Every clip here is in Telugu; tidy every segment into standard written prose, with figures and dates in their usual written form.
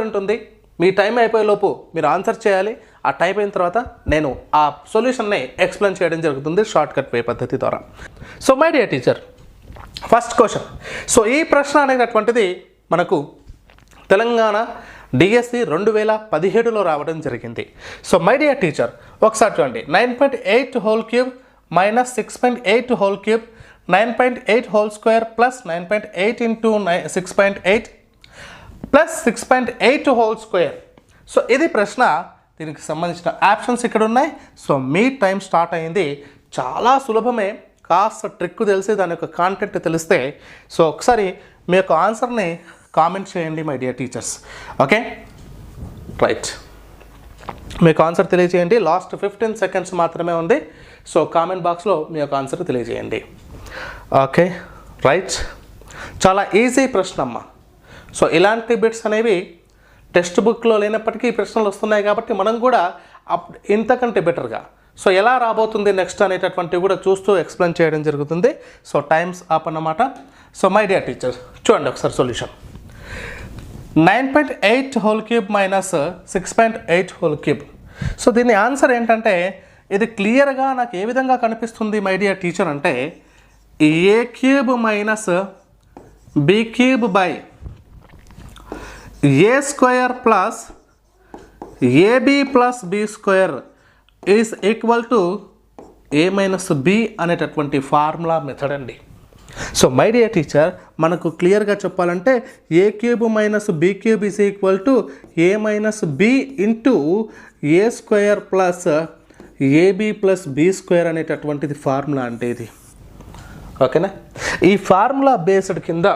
ఉంటుంది. మీ టైం అయిపోయేలోపు మీరు ఆన్సర్ చేయాలి. ఆ టైం అయిన తర్వాత నేను ఆ సొల్యూషన్ని ఎక్స్ప్లెయిన్ చేయడం జరుగుతుంది షార్ట్కట్ వే పద్ధతి ద్వారా. So my dear teacher, first question. So ఈ ప్రశ్న అనేటటువంటిది మనకు తెలంగాణ డిఎస్సి 2017లో రావడం జరిగింది. సో మై డియర్ టీచర్, ఒకసారి చూడండి. 9.8 whole cube minus 6.8 whole cube 9.8 whole square plus 9.8 into 6.8 plus 6.8 whole square. So ఇది ప్రశ్న. దీనికి సంబంధించిన ఆప్షన్స్ ఇక్కడ ఉన్నాయి. సో మీ టైం స్టార్ట్ అయింది. చాలా సులభమే, కాస్త ట్రిక్ తెలిసి దాని యొక్క కాంటెంట్ తెలిస్తే. సో ఒకసారి మీ యొక్క ఆన్సర్ని కామెంట్ చేయండి my dear teachers. Okay, right. మీకు ఆన్సర్ తెలియజేయండి. లాస్ట్ 15 సెకండ్స్ మాత్రమే ఉంది. సో కామెంట్ బాక్స్లో మీ యొక్క ఆన్సర్ తెలియజేయండి. Okay, right. చాలా ఈజీ ప్రశ్న అమ్మ. సో ఇలాంటి బిట్స్ అనేవి టెక్స్ట్ బుక్లో లేనప్పటికీ ప్రశ్నలు వస్తున్నాయి కాబట్టి మనం కూడా ఇంతకంటే బెటర్గా సో ఎలా రాబోతుంది నెక్స్ట్ అనేటటువంటివి కూడా చూస్తూ ఎక్స్ప్లెయిన్ చేయడం జరుగుతుంది. సో టైమ్స్ అప్ అన్నమాట. సో మై డియర్ టీచర్, చూడండి ఒకసారి solution. 9.8 whole cube minus 6.8 whole cube. So దీని ఆన్సర్ ఏంటంటే, ఇది క్లియర్గా నాకు ఏ విధంగా కనిపిస్తుంది మై డియర్ టీచర్ అంటే, A cube minus B cube by A square plus AB plus B square is equal to A minus B అనేటటువంటి ఫార్ములా మెథడ్ అండి. సో మై డియర్ టీచర్, మనకు క్లియర్గా చెప్పాలంటే A cube minus B cube is equal to A minus B into A square plus AB plus B square అనేటటువంటిది ఫార్ములా అంటే ఇది. ఓకేనా? ఈ ఫార్ములా బేస్డ్ కింద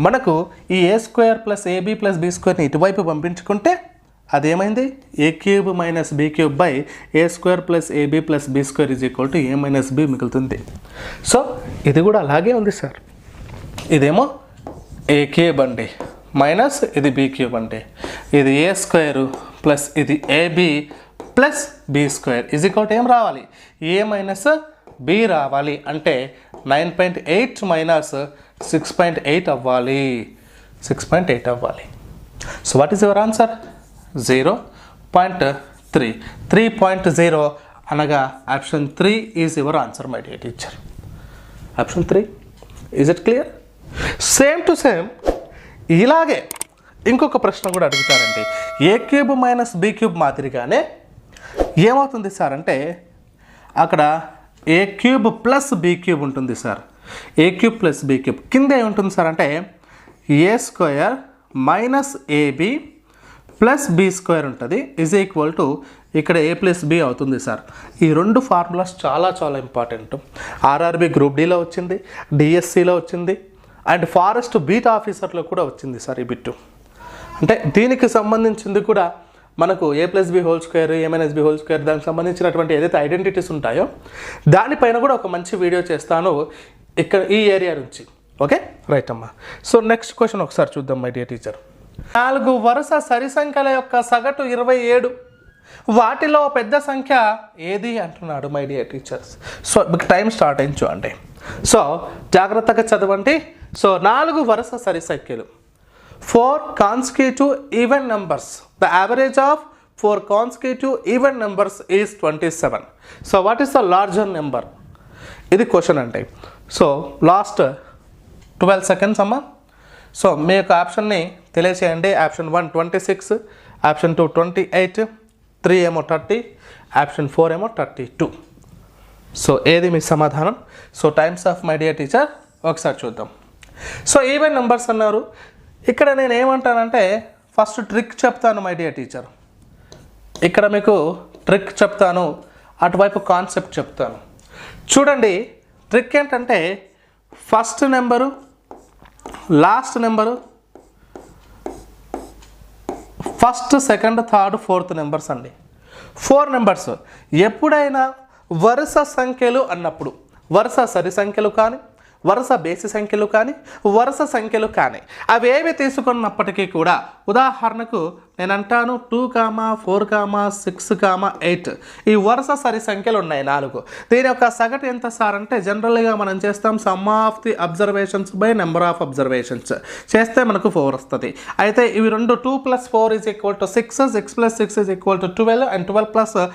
మనకు ఈ A square plus AB plus B స్క్వేర్ని ఇటువైపు పంపించుకుంటే అదేమైంది, A cube minus B cube by A square plus AB plus B square is equal to A minus B మిగులుతుంది. సో ఇది కూడా అలాగే ఉంది సార్. ఇదేమో ఏ క్యూబ్ అండి మైనస్ ఇది బి క్యూబ్ అండి, ఇది ఏ స్క్వేర్ ప్లస్ ఇది AB plus B square is equal to ఏం రావాలి, ఏ మైనస్ బి రావాలి. అంటే 9.8 మైనస్ 6.8 అవ్వాలి, 6.8 అవ్వాలి. So what is your answer? 0.3, 3.0 అనగా option 3 is your answer my dear teacher. Option 3. Is it clear? Same to same ఇలాగే ఇంకొక ప్రశ్న కూడా అడుగుతారండి. A cube minus B cube మాదిరిగానే ఏమవుతుంది సార్ అంటే, అక్కడ A cube plus B cube ఉంటుంది sir. A cube plus B cube కింద ఏముంటుంది సార్ అంటే, A square minus AB plus B square ఉంటుంది ఈజ్ ఈక్వల్ టు ఇక్కడ ఏ ప్లస్ బి అవుతుంది సార్. ఈ రెండు ఫార్ములాస్ చాలా చాలా ఇంపార్టెంట్. ఆర్ఆర్బి గ్రూప్ డిలో వచ్చింది, డిఎస్సిలో వచ్చింది, అండ్ ఫారెస్ట్ బీట్ ఆఫీసర్లో కూడా వచ్చింది సార్ ఈ బిట్టు. అంటే దీనికి సంబంధించింది కూడా మనకు ఏ ప్లస్ బి హోల్ స్క్వేర్, ఏ మైనస్ బి హోల్ స్క్వేర్, దానికి సంబంధించినటువంటి ఏదైతే ఐడెంటిటీస్ ఉంటాయో దానిపైన కూడా ఒక మంచి వీడియో చేస్తాను ఇక్కడ ఈ ఏరియా నుంచి. ఓకే, రైట్ అమ్మా. సో నెక్స్ట్ క్వశ్చన్ ఒకసారి చూద్దాం మై డియర్ టీచర్. 4 వరుస సరి సంఖ్యల యొక్క సగటు 27, వాటిలో పెద్ద సంఖ్య ఏది అంటున్నాడు మై డియర్ టీచర్స్. సో మీకు టైం స్టార్ట్ అయింది చూడండి. సో జాగ్రత్తగా చదవండి. సో 4 వరుస సరి సంఖ్యలు, 4 consecutive even numbers. The average of 4 consecutive even numbers is 27. So what is the larger number? ఇది క్వశ్చన్ అంటే. సో లాస్ట్ 12 సెకండ్స్ అమ్మా. సో మీ యొక్క ఆప్షన్ని తెలియచేయండి. ఆప్షన్ 1 26, ఆప్షన్ 2 28, 3 ఏమో 30, ఆప్షన్ 4 ఏమో 32. సో ఏది మీ సమాధానం? So times of my dear teacher ఒకసారి చూద్దాం. సో ఈవెన్ నెంబర్స్ అన్నారు. ఇక్కడ నేను ఏమంటానంటే, ఫస్ట్ ట్రిక్ చెప్తాను మై డియర్ టీచర్. ఇక్కడ మీకు ట్రిక్ చెప్తాను, అటువైపు కాన్సెప్ట్ చెప్తాను. చూడండి, ట్రిక్ ఏంటంటే first number, last number, first second third fourth numbers అండి. 4 నెంబర్స్. ఎప్పుడైనా వరుస సంఖ్యలు అన్నప్పుడు, వరుస సరి సంఖ్యలు కానీ వరుస బేసి సంఖ్యలు కానీ వరుస సంఖ్యలు కానీ అవి ఏవి తీసుకున్నప్పటికీ కూడా ఉదాహరణకు నేను అంటాను 2, 4, 6, 8 ఈ వరుస సరి సంఖ్యలు ఉన్నాయి 4. దీని యొక్క సగటు ఎంత సార్ అంటే జనరల్గా మనం చేస్తాం some of the observations by number of observations చేస్తే మనకు 4 వస్తుంది. అయితే ఇవి రెండు 2 + 4 = 6, 6 + 6 = 12 and 12 +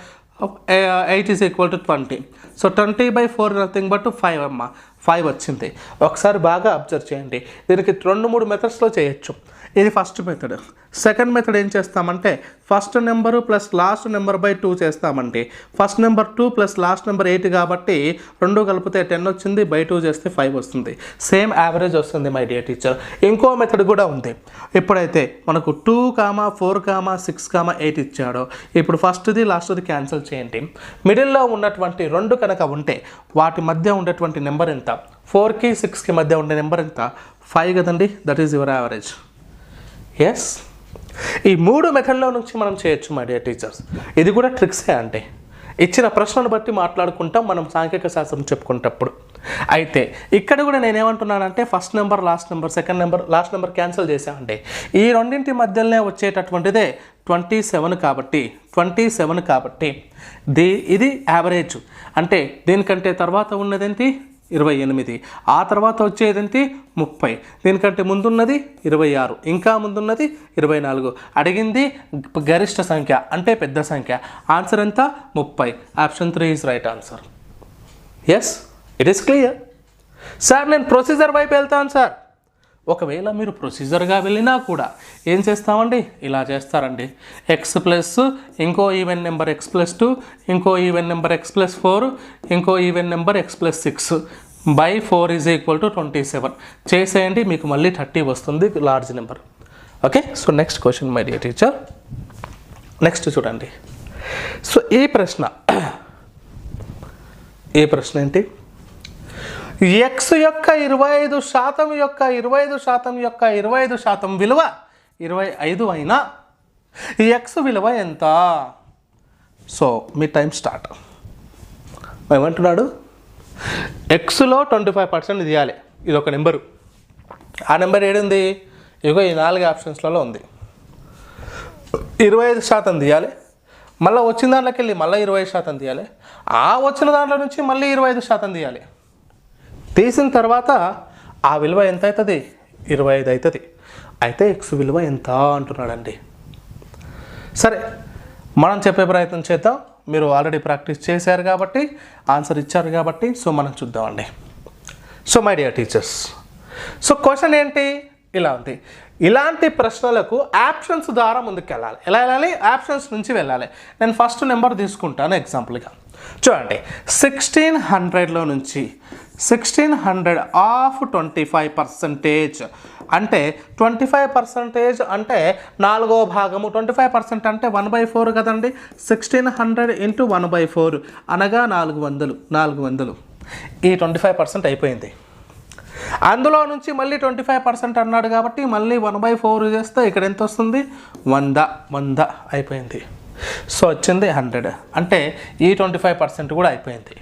8 = 20. సో 20/4 నథింగ్ బట్ 5 అమ్మ 5 వచ్చింది. ఒకసారి బాగా అబ్జర్వ్ చేయండి. దీనికి 2-3 మెథడ్స్లో చేయొచ్చు. ఇది ఫస్ట్ మెథడ్. సెకండ్ మెథడ్ ఏం చేస్తామంటే first number plus last number by 2 చేస్తామండి. First number 2 plus last number 8 కాబట్టి 2 కలిపితే 10 వచ్చింది, బై 2 చేస్తే 5 వస్తుంది. సేమ్ యావరేజ్ వస్తుంది మై డియర్ టీచర్. ఇంకో మెథడ్ కూడా ఉంది. ఇప్పుడైతే మనకు 2, 4, 6, 8 ఇచ్చాడో ఇప్పుడు ఫస్ట్ది లాస్ట్ది క్యాన్సిల్ చేయండి. మిడిల్లో ఉన్నటువంటి 2 కనుక ఉంటే వాటి మధ్య ఉండేటువంటి నెంబర్ ఎంత? 4కి 6కి మధ్య ఉండే నెంబర్ ఎంత? 5 కదండి. That is your average. Yes, ఈ 3 మెథడ్లో నుంచి మనం చేయొచ్చు మై డియర్ టీచర్స్. ఇది కూడా ట్రిక్సే అంటే ఇచ్చిన ప్రశ్నను బట్టి మాట్లాడుకుంటాం మనం సాంఖ్యక శాస్త్రం చెప్పుకునేటప్పుడు. అయితే ఇక్కడ కూడా నేనేమంటున్నానంటే first number last number second number last number cancel చేసామంటే ఈ రెండింటి మధ్యలోనే వచ్చేటటువంటిదే 27 కాబట్టి 27 కాబట్టి ఇది యావరేజ్. అంటే దీనికంటే తర్వాత ఉన్నదేంటి 28, ఆ తర్వాత వచ్చేదేంటి 30, దీనికంటే ముందున్నది 26, ఇంకా ముందున్నది 24. అడిగింది గరిష్ట సంఖ్య అంటే పెద్ద సంఖ్య. ఆన్సర్ ఎంత? 30. Option 3 is right answer. Yes, it is clear. Sir నేను ప్రొసీజర్ వైపు వెళ్తాను సార్. ఒకవేళ మీరు ప్రొసీజర్గా వెళ్ళినా కూడా ఏం చేస్తామండి? ఇలా చేస్తారండి. x ప్లస్ ఇంకో ఈవెన్ నెంబర్ x + 2, ఇంకో ఈవెన్ నెంబర్ x + 4, ఇంకో ఈవెన్ నెంబర్ x + 6 బై 4 = 27 చేసేయండి. మీకు మళ్ళీ 30 వస్తుంది large number. Okay, so next question my dear teacher. Next చూడండి. సో ఈ ప్రశ్న ఏంటి? x యొక్క 25% యొక్క 25% యొక్క 25% విలువ 25 అయినా x విలువ ఎంత? సో మీ టైం స్టార్ట్. ఏమంటున్నాడు? ఎక్స్లో 25% తీయాలి. ఇది ఒక నెంబరు. ఆ నెంబర్ ఏడుంది? ఇగో ఈ 4 ఆప్షన్స్లలో ఉంది. 25% తీయాలి. మళ్ళీ వచ్చిన దాంట్లోకి వెళ్ళి మళ్ళీ 20% తీయాలి. ఆ వచ్చిన దాంట్లో నుంచి మళ్ళీ 25% తీయాలి. తీసిన తర్వాత ఆ విలువ ఎంత అవుతుంది? 25 అవుతుంది. అయితే ఎక్స్ విలువ ఎంత అంటున్నాడండి. సరే, మనం చెప్పే ప్రయత్నం చేద్దాం. మీరు ఆల్రెడీ ప్రాక్టీస్ చేశారు కాబట్టి ఆన్సర్ ఇచ్చారు కాబట్టి సో మనం చూద్దామండి. So my dear teachers, so question ఏంటి? ఇలా ఉంది. ఇలాంటి ప్రశ్నలకు ఆప్షన్స్ ద్వారా ముందుకు వెళ్ళాలి. ఎలా వెళ్ళాలి? ఆప్షన్స్ నుంచి వెళ్ళాలి. నేను ఫస్ట్ నెంబర్ తీసుకుంటాను ఎగ్జాంపుల్గా. చూడండి, 1600లో నుంచి 1600 ఆఫ్ 25% అంటే 25% అంటే 4వ భాగము. 25% అంటే 1/4 కదండి. 1600 × 1/4 అనగా 400. ఈ 25% అయిపోయింది. అందులో నుంచి మళ్ళీ 25% అన్నాడు కాబట్టి మళ్ళీ 1/4 చేస్తే ఇక్కడ ఎంత వస్తుంది? 100 అయిపోయింది. సో వచ్చింది 100. అంటే ఈ 25% కూడా అయిపోయింది.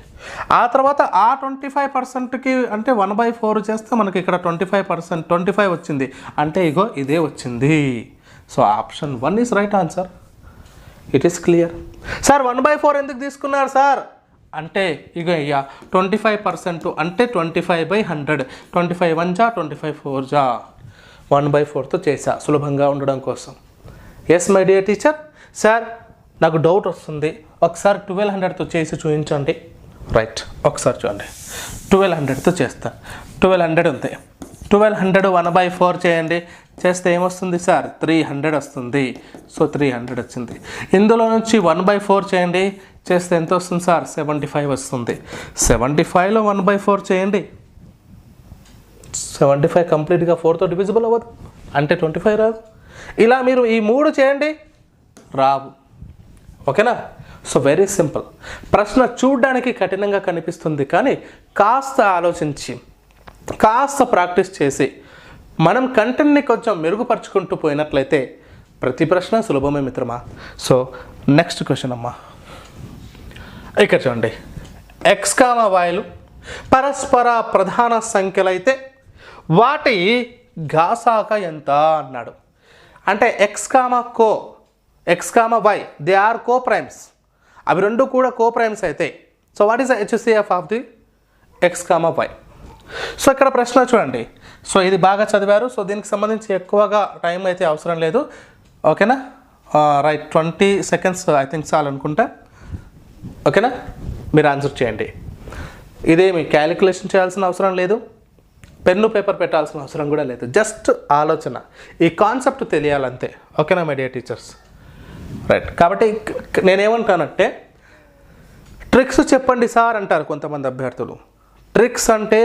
ఆ తర్వాత ఆ 25%కి అంటే 1/4 చేస్తే మనకి ఇక్కడ 25 వచ్చింది. అంటే ఇగో ఇదే వచ్చింది. So option 1 is right answer. It is clear. Sir 1/4 ఎందుకు తీసుకున్నారు సార్ అంటే ఇగో 25% అంటే 25/100. 25 1 జా 25 4 జా 1/4తో చేసా సులభంగా ఉండడం కోసం. Yes my dear teacher. Sir నాకు డౌట్ వస్తుంది, ఒకసారి 1200తో చేసి చూపించండి. రైట్, ఒకసారి చూడండి. 1200తో చేస్తా. 1200 ఉంది. 1200 1/4 చేయండి. చేస్తే ఏమొస్తుంది సార్? 300 వస్తుంది. సో 300 వచ్చింది. ఇందులో నుంచి 1/4 చేయండి. చేస్తే ఎంత వస్తుంది సార్? 75 వస్తుంది. 75లో 1/4 చేయండి. 75 కంప్లీట్గా 4తో డివిజిబుల్ అవ్వదు అంటే 25 రాదు. ఇలా మీరు ఈ 3 చేయండి, రావు. ఓకేనా? So very simple. ప్రశ్న చూడడానికి కఠినంగా కనిపిస్తుంది కానీ కాస్త ఆలోచించి కాస్త ప్రాక్టీస్ చేసి మనం కంటెంట్ని కొంచెం మెరుగుపరుచుకుంటూ పోయినట్లయితే ప్రతి ప్రశ్న సులభమే మిత్రమా. సో నెక్స్ట్ క్వశ్చన్ అమ్మా. ఇక్కడ చూడండి, x, yలు పరస్పర ప్రధాన సంఖ్యలైతే వాటి ఘాసాక ఎంత అన్నాడు. అంటే x comma y they are coprimes, అవి రెండు కూడా కో ప్రైమ్స్ అయితే so what is the HCF of the x comma y. సో ఇక్కడ ప్రశ్న చూడండి. సో ఇది బాగా చదివారు. సో దీనికి సంబంధించి ఎక్కువగా టైం అయితే అవసరం లేదు. ఓకేనా, రైట్ 20 seconds ఐ థింక్ చాలు అనుకుంటా. ఓకేనా, మీరు ఆన్సర్ చేయండి. ఇదేమి క్యాలిక్యులేషన్ చేయాల్సిన అవసరం లేదు, పెన్ను పేపర్ పెట్టాల్సిన అవసరం కూడా లేదు. జస్ట్ ఆలోచన, ఈ కాన్సెప్ట్ తెలియాలంతే. ఓకేనా మై డియర్ టీచర్స్, రైట్. కాబట్టి నేనేమంటానంటే ట్రిక్స్ చెప్పండి సార్ అంటారు కొంతమంది అభ్యర్థులు. ట్రిక్స్ అంటే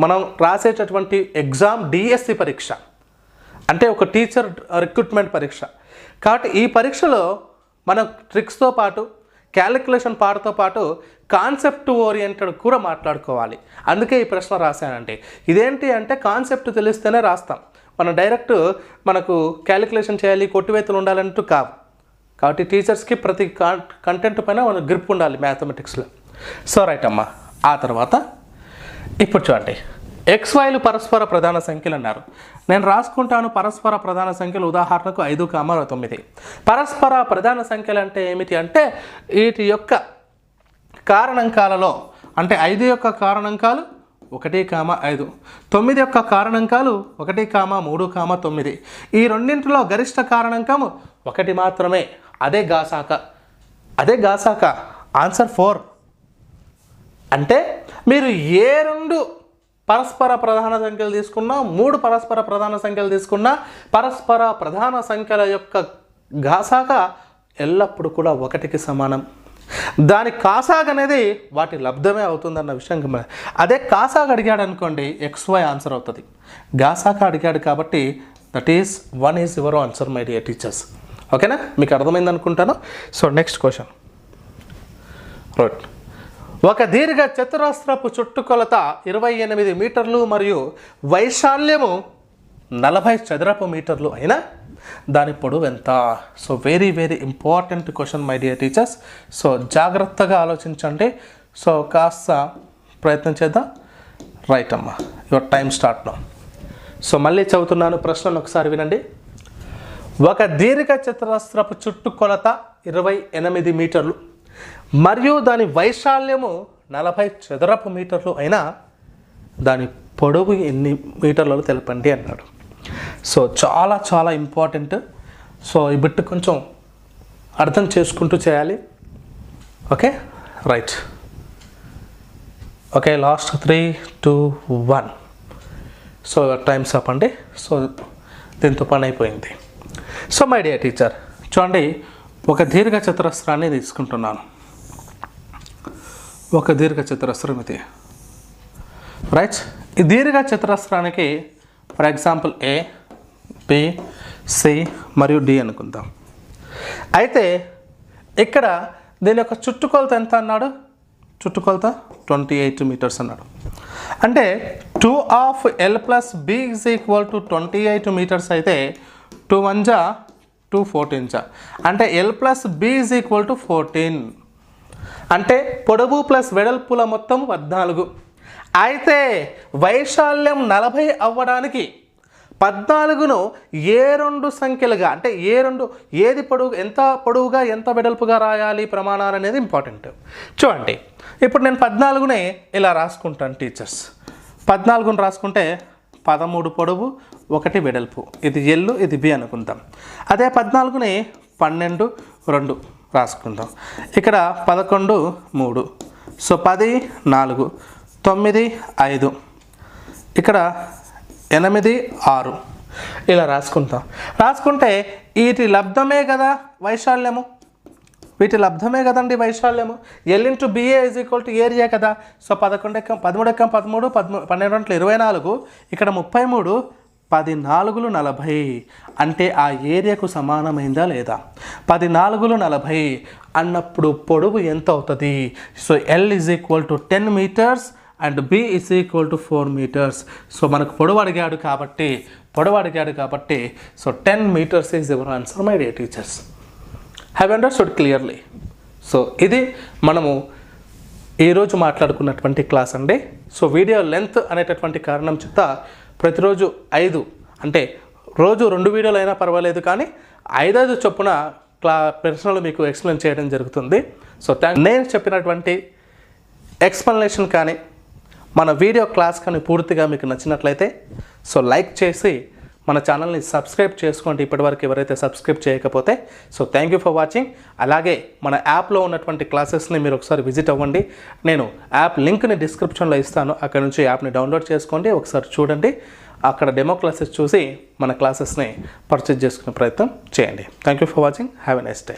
మనం రాసేటటువంటి ఎగ్జామ్ డిఎస్సి పరీక్ష, అంటే ఒక టీచర్ రిక్రూట్మెంట్ పరీక్ష. కాబట్టి ఈ పరీక్షలో మనం ట్రిక్స్తో పాటు క్యాలిక్యులేషన్ పార్ట్తో పాటు కాన్సెప్ట్ ఓరియంటెడ్ కూడా మాట్లాడుకోవాలి. అందుకే ఈ ప్రశ్న రాశానండి. ఇదేంటి అంటే కాన్సెప్ట్ తెలిస్తేనే రాస్తాం, మనం డైరెక్ట్ మనకు క్యాలిక్యులేషన్ చేయాలి కొట్టివేతలు ఉండాలంటూ కావు. కాబట్టి టీచర్స్కి ప్రతి కంటెంట్ పైన మన గ్రిప్ ఉండాలి మ్యాథమెటిక్స్లో. సో రైట్ అమ్మా. ఆ తర్వాత ఇప్పుడు చూడండి, XYలు పరస్పర ప్రధాన సంఖ్యలు అన్నారు. నేను రాసుకుంటాను పరస్పర ప్రధాన సంఖ్యలు. ఉదాహరణకు 5,9. పరస్పర ప్రధాన సంఖ్యలు అంటే ఏమిటి అంటే వీటి యొక్క కారణాంకాలలో, అంటే 5 యొక్క కారణాంకాలు 1,5, 9 యొక్క కారణాంకాలు 1, 3, 9. ఈ రెండింటిలో గరిష్ట కారణాంకము 1 మాత్రమే. అదే గాసాక ఆన్సర్ 4. అంటే మీరు ఏ 2 పరస్పర ప్రధాన సంఖ్యలు తీసుకున్నా, 3 పరస్పర ప్రధాన సంఖ్యలు తీసుకున్నా, పరస్పర ప్రధాన సంఖ్యల యొక్క ఘాసాక ఎల్లప్పుడూ కూడా 1కి సమానం. దాని కాసాగ అనేది వాటి లబ్ధమే అవుతుందన్న విషయం గమనించాలి. అదే కాసాగ అడిగాడు అనుకోండి XY ఆన్సర్ అవుతుంది. గాసాక అడిగాడు కాబట్టి that is 1 is your answer my dear teachers. ఓకేనా, మీకు అర్థమైంది అనుకుంటాను. So next question. రైట్. ఒక దీర్ఘ చతురస్రపు చుట్టుకొలత 28 మీటర్లు మరియు వైశాల్యము 40 చదరపు మీటర్లు అయినా దాని పొడవు ఎంత? So very very important question my dear teachers. So జాగ్రత్తగా ఆలోచించండి. సో కాస్త ప్రయత్నం చేద్దాం. రైట్ అమ్మా, your time start now. So మళ్ళీ చదువుతున్నాను, ప్రశ్నను ఒకసారి వినండి. ఒక దీర్ఘ చతురస్రపు చుట్టుకొలత 28 మీటర్లు మరియు దాని వైశాల్యము 40 చదరపు మీటర్లు అయినా దాని పొడవు ఎన్ని మీటర్లలో తెలపండి అన్నాడు. సో చాలా చాలా ఇంపార్టెంట్. సో ఈ బిట్ కొంచెం అర్థం చేసుకుంటూ చేయాలి. Okay, right. Okay, last 3, 2, 1. So times up అండి. సో దీంతో పని అయిపోయింది. సో మై డియర్ టీచర్ చూడండి, ఒక దీర్ఘ చతురస్రాన్ని తీసుకుంటున్నాను. ఒక దీర్ఘ చతురస్రం ఇది, రైట్. ఈ దీర్ఘ చతురస్రానికి for example A, B, C మరియు D అనుకుందాం. అయితే ఇక్కడ దీని యొక్క చుట్టుకొలత ఎంత అన్నాడు? చుట్టుకొలత 28 మీటర్స్ అన్నాడు. అంటే 2 of L plus B is equal to 28 metres అయితే 2 1 జా 2 14 జా, అంటే L plus B is equal to 14. అంటే పొడవు ప్లస్ వెడల్పుల మొత్తం 14. అయితే వైశాల్యం 40 అవ్వడానికి 14ను ఏ 2 సంఖ్యలుగా, అంటే ఏది పొడవు, ఎంత పొడవుగా ఎంత వెడల్పుగా రాయాలి ప్రమాణాలు అనేది ఇంపార్టెంట్. చూడండి, ఇప్పుడు నేను 14నే ఇలా రాసుకుంటాను టీచర్స్. 14ను రాసుకుంటే 13 పొడవు 1 వెడల్పు, ఇది L ఇది B అనుకుందాం. అదే 14ని 12 2 రాసుకుందాం. ఇక్కడ 11 3, సో 10 4, 9 5, ఇక్కడ 8 6 ఇలా రాసుకుంటాం. రాసుకుంటే వీటి లబ్ధమే కదా వైశాల్యము, వీటి లబ్ధమే కదండి వైశాల్యము. L into BA is equal to area కదా. సో 11 ఎక్కం 13 ఎక్కం 13, 12 24, ఇక్కడ 33, 14 40, అంటే ఆ ఏరియాకు సమానమైందా లేదా? 14 40 అన్నప్పుడు పొడవు ఎంత అవుతుంది? So L is equal to 10 meters and B is equal to 4 meters. So మనకు పొడవు అడిగాడు కాబట్టి so 10 meters is your answer my dear teachers. Have you understood clearly? So ఇది మనము ఈరోజు మాట్లాడుకున్నటువంటి క్లాస్ అండి. సో వీడియో లెంత్ అనేటటువంటి కారణం చేత ప్రతిరోజు 5 అంటే రోజు 2 వీడియోలు అయినా పర్వాలేదు, కానీ 5 చొప్పున ప్రశ్నలు మీకు ఎక్స్ప్లెయిన్ చేయడం జరుగుతుంది. సో నేను చెప్పినటువంటి ఎక్స్ప్లెనేషన్ కానీ మన వీడియో క్లాస్ కానీ పూర్తిగా మీకు నచ్చినట్లయితే సో లైక్ చేసి మన ఛానల్ని సబ్స్క్రైబ్ చేసుకోండి, ఇప్పటివరకు ఎవరైతే సబ్స్క్రైబ్ చేయకపోతే. So thank you for watching. అలాగే మన యాప్లో ఉన్నటువంటి క్లాసెస్ని మీరు ఒకసారి విజిట్ అవ్వండి. నేను యాప్ లింక్ని డిస్క్రిప్షన్లో ఇస్తాను, అక్కడ నుంచి యాప్ని డౌన్లోడ్ చేసుకోండి, ఒకసారి చూడండి. అక్కడ డెమో క్లాసెస్ చూసి మన క్లాసెస్ని పర్చేజ్ చేసుకునే ప్రయత్నం చేయండి. Thank you for watching. Have a nice day.